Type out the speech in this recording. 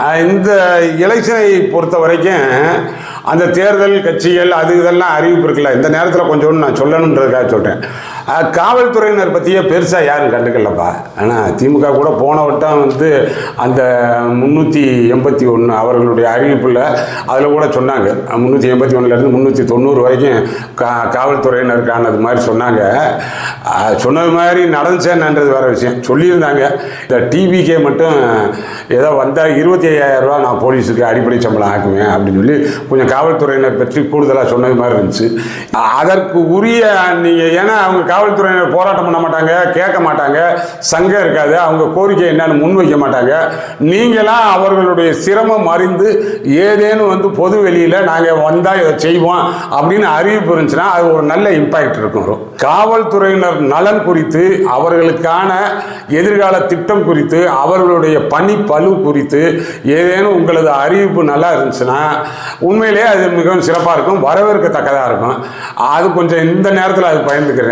இந்த எலெக்ஷனை பொறுத்த வரைக்கும் அந்த தேர்தல் கட்சிகள் அது இதெல்லாம் அறிவிப்பு இருக்குல்ல, இந்த நேரத்தில் கொஞ்சோண்டு நான் சொல்லணுன்றதுக்காக சொல்கிறேன். காவல்துறையினர் பற்றியே பெருசாக யாரும் கண்டுக்கலப்பா. ஆனால் திமுக கூட போன வட்டம் அந்த 381 அவர்களுடைய அறிவிப்பில் அதில் கூட சொன்னாங்க. 381லேருந்து 390 வரைக்கும் காவல்துறையினருக்கானது மாதிரி சொன்னாங்க. சொன்னது மாதிரி நடந்துச்சேன்ன்றது வேறு விஷயம். சொல்லியிருந்தாங்க இந்த டிவிக்கே மட்டும் ஏதோ வந்தால் 25,000 ரூபா நான் போலீஸுக்கு அடிப்படை சம்பளம் ஆக்குவேன் அப்படின்னு சொல்லி கொஞ்சம் காவல்துறையினர் பற்றி கூடுதலாக சொன்னது மாதிரி இருந்துச்சு. அதற்கு உரிய நீங்கள் ஏன்னா அவங்க காவல்துறையினர் போராட்டம் பண்ண மாட்டாங்க, கேட்க மாட்டாங்க, சங்கம் இருக்காது, அவங்க கோரிக்கை என்னன்னு முன்வைக்க மாட்டாங்க. நீங்களாம் அவர்களுடைய சிரமம் அறிந்து ஏதேனும் பொது வெளியில் நாங்கள் வந்தால் இதை செய்வோம் அப்படின்னு அறிவிப்பு இருந்துச்சுன்னா அது ஒரு நல்ல இம்பாக்ட் இருக்கும். காவல்துறையினர் நலன் குறித்து, அவர்களுக்கான எதிர்கால திட்டம் குறித்து, அவர்களுடைய பணி பளு குறித்து ஏதேனும் உங்களது அறிவிப்பு நல்லா இருந்துச்சுன்னா உண்மையிலேயே அது மிகவும் சிறப்பாக இருக்கும், வரவேற்கத்தக்கதாக இருக்கும். அது கொஞ்சம் இந்த நேரத்தில் அது பயந்துக்கிறேன்.